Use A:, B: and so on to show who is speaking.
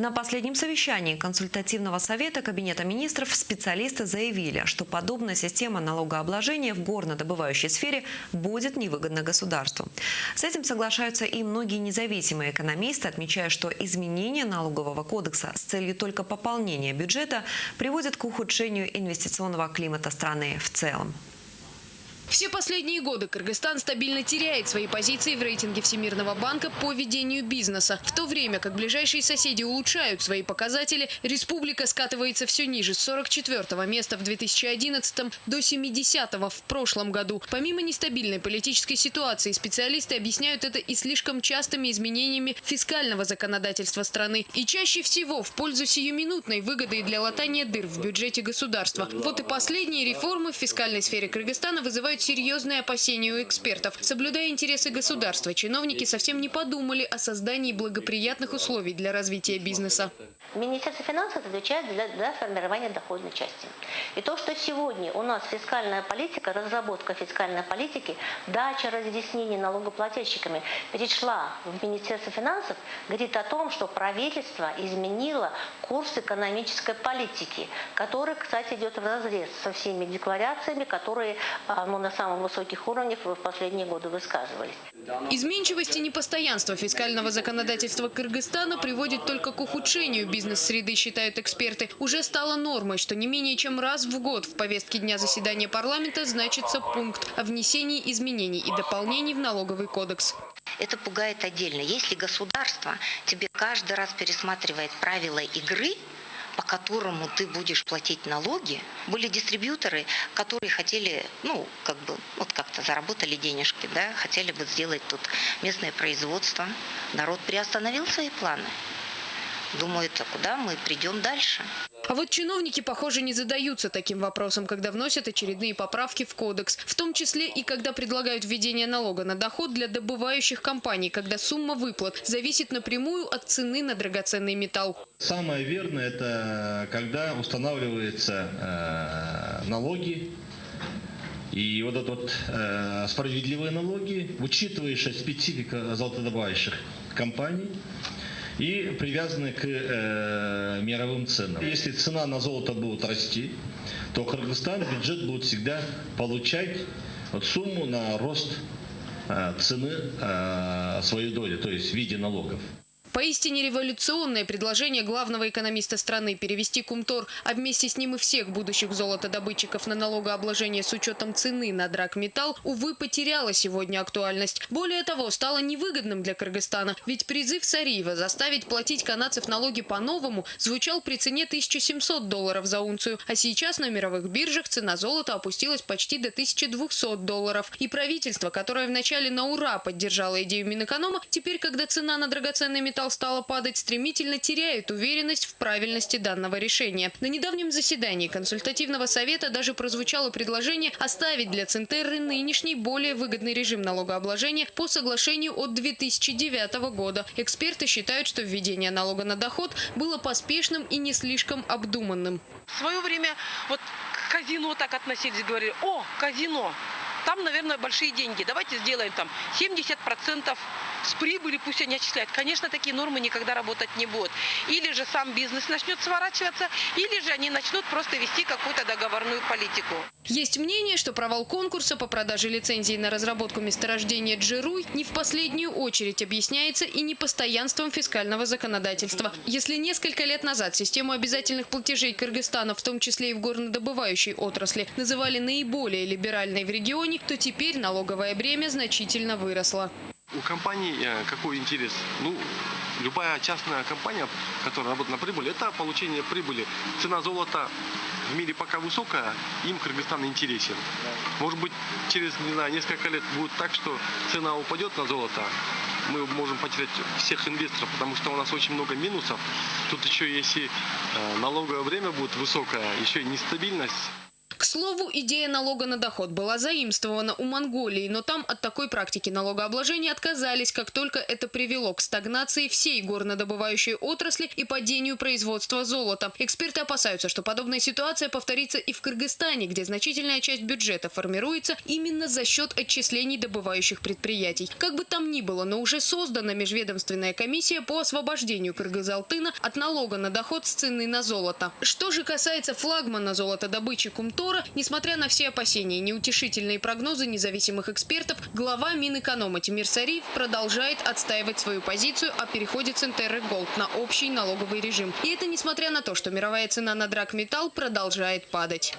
A: На последнем совещании консультативного совета Кабинета министров специалисты заявили, что подобная система налогообложения в горнодобывающей сфере будет невыгодна государству. С этим соглашаются и многие независимые экономисты, отмечая, что изменение налогового кодекса с целью только пополнения бюджета приводит к ухудшению инвестиционного климата страны в целом.
B: Все последние годы Кыргызстан стабильно теряет свои позиции в рейтинге Всемирного банка по ведению бизнеса. В то время как ближайшие соседи улучшают свои показатели, республика скатывается все ниже, с 44-го места в 2011 до 70-го в прошлом году. Помимо нестабильной политической ситуации, специалисты объясняют это и слишком частыми изменениями фискального законодательства страны. И чаще всего в пользу сиюминутной выгоды для латания дыр в бюджете государства. Вот и последние реформы в фискальной сфере Кыргызстана вызывают серьезные опасения у экспертов. Соблюдая интересы государства, чиновники совсем не подумали о создании благоприятных условий для развития бизнеса.
C: Министерство финансов отвечает за формирование доходной части. И то, что сегодня у нас фискальная политика, разработка фискальной политики, дача разъяснений налогоплательщиками перешла в Министерство финансов, говорит о том, что правительство изменило курс экономической политики, который, кстати, идет вразрез со всеми декларациями, которые на самых высоких уровнях в последние годы высказывались.
B: Изменчивость и непостоянство фискального законодательства Кыргызстана приводит только к ухудшению бизнес-среды, считают эксперты. Уже стало нормой, что не менее чем раз в год в повестке дня заседания парламента значится пункт о внесении изменений и дополнений в налоговый кодекс.
D: Это пугает отдельно. Если государство тебе каждый раз пересматривает правила игры, по которому ты будешь платить налоги, были дистрибьюторы, которые хотели, как-то заработали денежки, да, хотели бы сделать тут местное производство. Народ приостановил свои планы. Думают, а куда мы придем дальше?
B: А вот чиновники, похоже, не задаются таким вопросом, когда вносят очередные поправки в кодекс. В том числе и когда предлагают введение налога на доход для добывающих компаний, когда сумма выплат зависит напрямую от цены на драгоценный металл.
E: Самое верное – это когда устанавливаются налоги. И вот это справедливые налоги, учитывающая специфика золотодобывающих компаний, и привязаны к мировым ценам. Если цена на золото будет расти, то Кыргызстан, бюджет будет всегда получать сумму на рост цены своей доли, то есть в виде налогов.
B: Поистине революционное предложение главного экономиста страны перевести Кумтор, а вместе с ним и всех будущих золотодобытчиков на налогообложение с учетом цены на драгметалл, увы, потеряло сегодня актуальность. Более того, стало невыгодным для Кыргызстана, ведь призыв Сариева заставить платить канадцев налоги по-новому звучал при цене $1700 за унцию, а сейчас на мировых биржах цена золота опустилась почти до $1200. И правительство, которое вначале на ура поддержало идею Минэконома, теперь, когда цена на драгоценный металл стала падать, стремительно теряет уверенность в правильности данного решения. На недавнем заседании консультативного совета даже прозвучало предложение оставить для Центерры нынешний более выгодный режим налогообложения по соглашению от 2009 года. Эксперты считают, что введение налога на доход было поспешным и не слишком обдуманным.
F: В свое время к казино так относились, говорили: о, казино, там, наверное, большие деньги, давайте сделаем там 70% с прибыли, пусть они отчисляют. Конечно, такие нормы никогда работать не будут. Или же сам бизнес начнет сворачиваться, или же они начнут просто вести какую-то договорную политику.
B: Есть мнение, что провал конкурса по продаже лицензий на разработку месторождения Джируй не в последнюю очередь объясняется и непостоянством фискального законодательства. Если несколько лет назад систему обязательных платежей Кыргызстана, в том числе и в горнодобывающей отрасли, называли наиболее либеральной в регионе, то теперь налоговое бремя значительно выросло.
G: У компании какой интерес? Любая частная компания, которая работает на прибыль, это получение прибыли. Цена золота в мире пока высокая, им Кыргызстан интересен. Может быть, через несколько лет будет так, что цена упадет на золото. Мы можем потерять всех инвесторов, потому что у нас очень много минусов. Тут еще если налоговое время будет высокое, еще и нестабильность.
B: К слову, идея налога на доход была заимствована у Монголии, но там от такой практики налогообложения отказались, как только это привело к стагнации всей горнодобывающей отрасли и падению производства золота. Эксперты опасаются, что подобная ситуация повторится и в Кыргызстане, где значительная часть бюджета формируется именно за счет отчислений добывающих предприятий. Как бы там ни было, но уже создана межведомственная комиссия по освобождению Кыргыз-Алтына от налога на доход с цены на золото. Что же касается флагмана золотодобычи Кумтора, несмотря на все опасения и неутешительные прогнозы независимых экспертов, глава Минэконома Тимир Сариев продолжает отстаивать свою позицию о переходе Центерры Голд на общий налоговый режим. И это несмотря на то, что мировая цена на драгметалл продолжает падать.